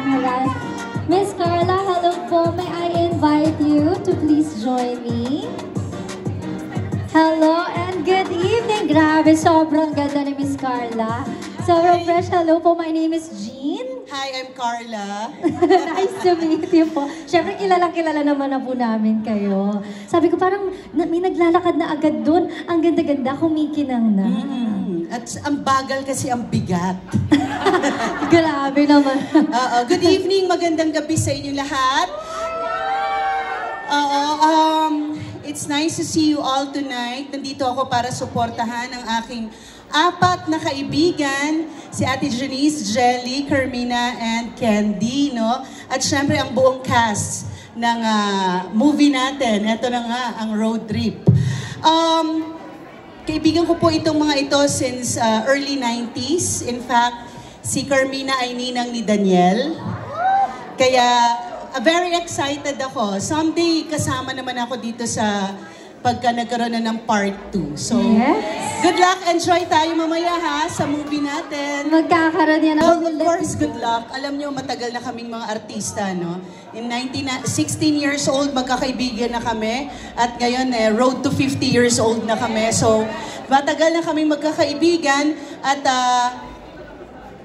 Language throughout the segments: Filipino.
camera. Miss Carla, hello po. May I invite you to please join me? Hello and good evening. Grabe, sobrang ganda ni Miss Carla. Sobrang fresh. Hello po, my name is Jean. Hi, I'm Carla. Nice to meet you po. Siyempre, kilala naman na po namin kayo. Sabi ko, parang may naglalakad na agad doon. Ang ganda-ganda, kumikinang na. At ang bagal kasi ang bigat. Grabe naman. Good evening, magandang gabi sa inyo lahat. It's nice to see you all tonight. Nandito ako para suportahan ang aking apat na kaibigan, si Ate Janice, Jelly, Carmina, and Candy, no? At syempre ang buong cast ng movie natin. Ito na nga, ang road trip. Kaibigan ko po itong mga ito since early 90s. In fact, si Carmina ay ninang ni Daniel. Kaya very excited ako. Someday kasama naman ako dito sa pagka nagkaroon na ng part 2. So, yes. Good luck. Enjoy tayo mamaya ha sa movie natin. Magkakaroon yan. Of course, good luck. Alam nyo, matagal na kaming mga artista, no? In 16 years old, magkakaibigan na kami. At ngayon, road to 50 years old na kami. So, matagal na kaming magkakaibigan. At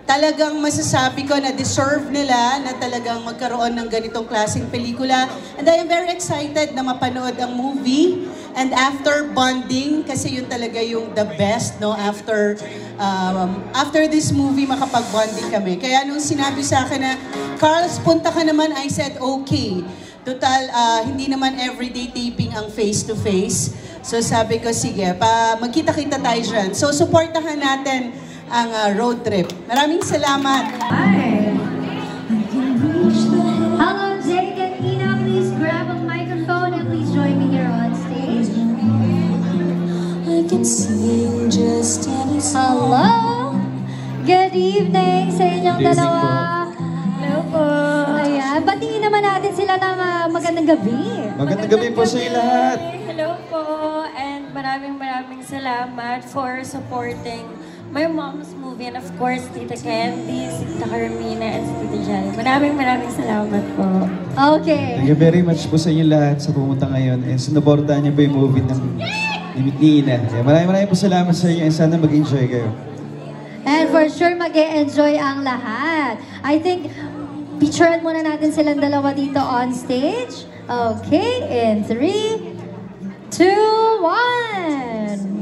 talagang masasabi ko na deserve nila na talagang magkaroon ng ganitong klaseng pelikula. And I am very excited na mapanood ang movie. And after bonding, kasi yun talaga yung the best, no? After this movie, makapag-bonding kami. Kaya nung sinabi sa akin na, Carls, punta ka naman, I said, okay. Total, hindi naman everyday taping ang face-to-face. So sabi ko, sige, magkita-kita tayo dyan. So supportahan natin ang road trip. Maraming salamat. Hi. Hello, Jake and Ina. Please grab a microphone and please join me here on stage. I can sing just any song. Hello. Good evening sa inyong dalawa. Hello po. Ayan. Batiin naman natin sila ng magandang gabi. Magandang gabi po sa inyo lahat. Hello po. And maraming salamat for supporting my mom's movie, and of course, Tita Candy, si Tita Carmina, and si Tita Jelly. Maraming salamat po. Okay. Thank you very much po sa inyo lahat sa pumunta ngayon. And sinuportahan niyo po yung movie ng Ina. Maraming po salamat sa inyo and sana mag-enjoy kayo. And for sure, mag-e-enjoy ang lahat. I think, picturean muna natin silang dalawa dito on stage. Okay, in 3, 2, 1.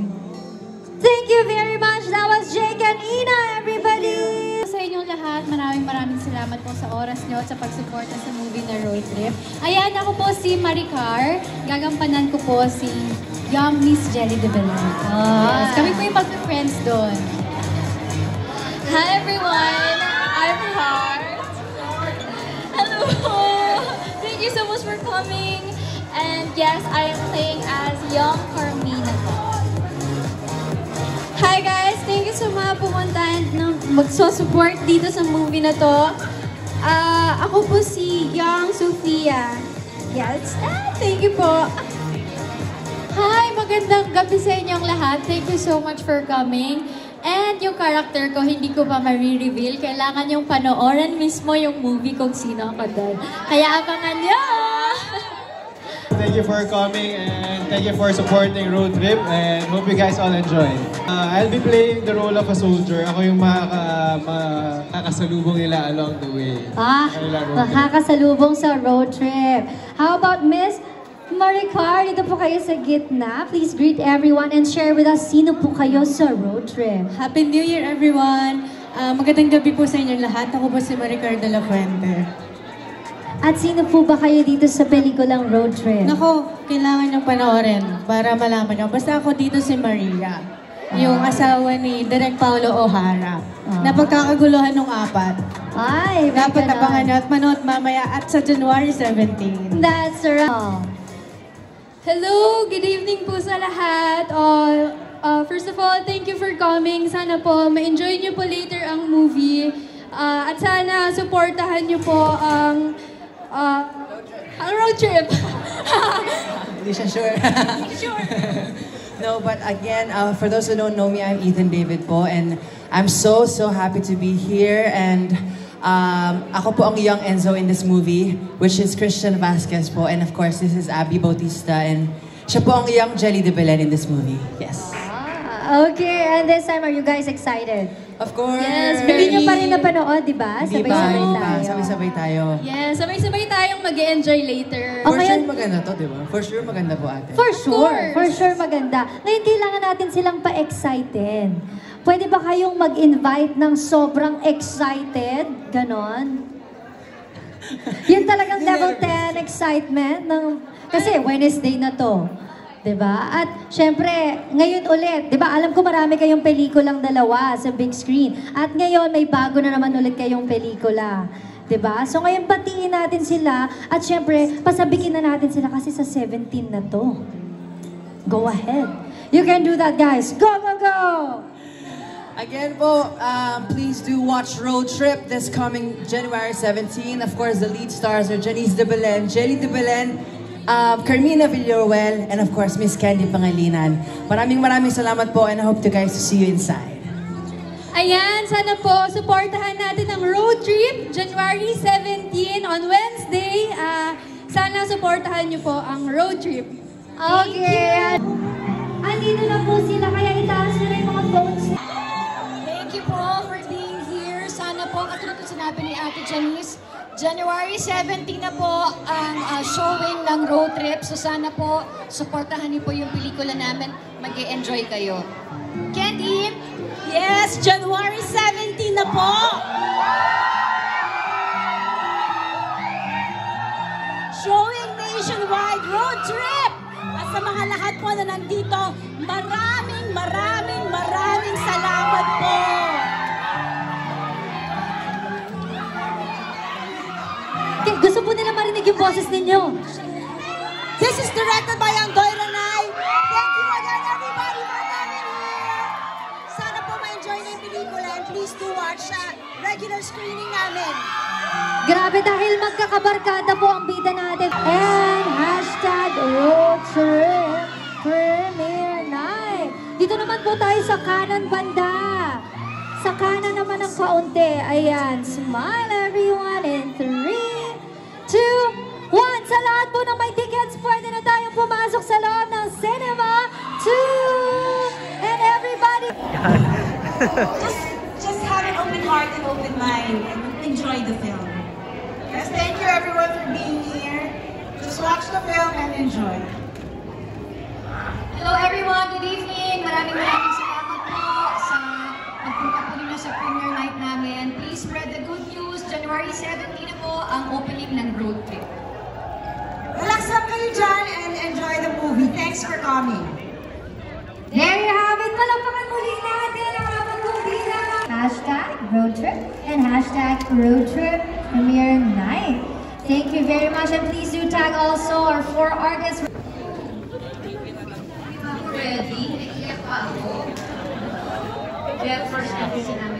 Thank you very much. That was Jake and Ina, everybody! Sa inyong lahat, maraming salamat po sa oras nyo at sa pagsuporta sa movie na Road Trip. Ayan, ako po si Maricar. Gagampanan ko po si Young Miss Jelly de Belen. Yes, kami po yung mag-friends doon. Hi everyone! I'm Heart. Hello! Thank you so much for coming. And yes, I am playing as young Carmina. Hi guys! Thank you sa mga pumunta na magsusupport dito sa movie na to. Ako po si Young Sofia. Yes. Thank you po. Hi! Magandang gabi sa inyong lahat. Thank you so much for coming. And yung character ko, hindi ko pa ma-reveal. Kailangan yung panoorin mismo yung movie kung sino ako doon. Kaya abangan nyo! Thank you for coming and thank you for supporting Road Trip and hope you guys all enjoy. I'll be playing the role of a soldier. Ako yung makakasalubong nila along the way. Makakasalubong sa road trip. How about Miss Maricar? Dito po kayo sa gitna. Please greet everyone and share with us sino po kayo sa road trip. Happy New Year everyone! Magandang gabi po sa inyong lahat. Ako po si Maricar de la Fuente. At sino po ba kayo dito sa pelikulang road trip? Nako, kailangan niyong panoorin para malaman niyo. Basta ako dito si Maria, yung asawa ni Direk Paulo O'Hara. Napagkakaguluhan ng apat. Ay, dapat abangan niyo at manood mamaya at sa January 17. That's right. Hello! Good evening po sa lahat. First of all, thank you for coming. Sana po ma-enjoy niyo po later ang movie. At sana supportahan niyo po ang road trip. Hindi siya sure. No, but again, for those who don't know me, I'm Ethan David po, and I'm so happy to be here. And Ako po ang young Enzo in this movie, which is Christian Vasquez po. And of course, this is Abby Bautista. And siya po ang young Jelly de Belen in this movie. Yes. Okay, and this time, are you guys excited? Of course. Yes, Hindi nyo pa rin napanood, di ba? Hindi Sabay-sabay pa. tayo. Sabay-sabay tayo. Yes, sabay-sabay tayong mag-enjoy later. For Okay. sure maganda to, di ba? For sure maganda po ate. For sure. course. For sure maganda. Ngayon, kailangan natin silang pa-excited. Pwede ba kayong mag-invite ng sobrang excited? Ganon? Yun talagang level 10 excitement. Kasi Wednesday na to. Diba? At syempre, ngayon ulit, diba, alam ko marami kayong pelikulang dalawa sa big screen. At ngayon, may bago na naman ulit kayong pelikula. Diba? So ngayon, batiin natin sila. At syempre, pasabikin na natin sila kasi sa 17 na to. Go ahead. You can do that, guys. Go, go, go! Again po, please do watch Road Trip this coming January 17. Of course, the lead stars are Janice de Belen, Jelly de Belen, Carmina Villaruel, and of course, Miss Candy Pangilinan. Maraming salamat po, and I hope to guys to see you inside. Ayan, sana po supportahan natin ang road trip January 17 on Wednesday. Sana supportahan niyo po ang road trip. Okay. Andito na po sila, kaya itaas nyo na yung mga phones. Thank you po for being here. Sana po, katulad ng sinabi ni Ate Janice, January 17 na po ang showing ng road trip. So sana po, supportahan niyo po yung pelikula namin. Mag-e-enjoy kayo. Candy? Yes, January 17 na po. Showing nationwide road trip. At sa mga lahat po na nandito, maraming salamat po. Okay, gusto po nila marinig yung boses ninyo. This is directed by Andoy Ranay. Thank you again, everybody, for coming here. Sana po ma-enjoy na yung pelikula and please do watch regular screening namin. Grabe dahil magkakabarkada po ang bida natin. And hashtag road trip premiere night. Dito naman po tayo sa kanan banda. Sa kanan naman ng kaunti. Ayan, smile everyone in 3, 2, 1. Sa lahat po ng may tickets, pwede na tayong pumasok sa loob ng Cinema 2. And everybody... Just have an open heart and open mind and enjoy the film. Yes, thank you everyone for being here. Just watch the film and enjoy. Hello everyone, good evening. Maraming salamat po sa pagpunta po ninyo sa premiere night namin. Please spread the good news. January 17 na po ang opening ng road trip. Relax lang kayo dyan and enjoy the movie. Thanks for coming. There you have it. Palapakan muli natin ang ating kumbira. Hashtag road trip and hashtag road trip premiere night. Thank you very much, and please do tag also our 4 artists. Ready? Iyak pa ako. Kaya first kasi sinabi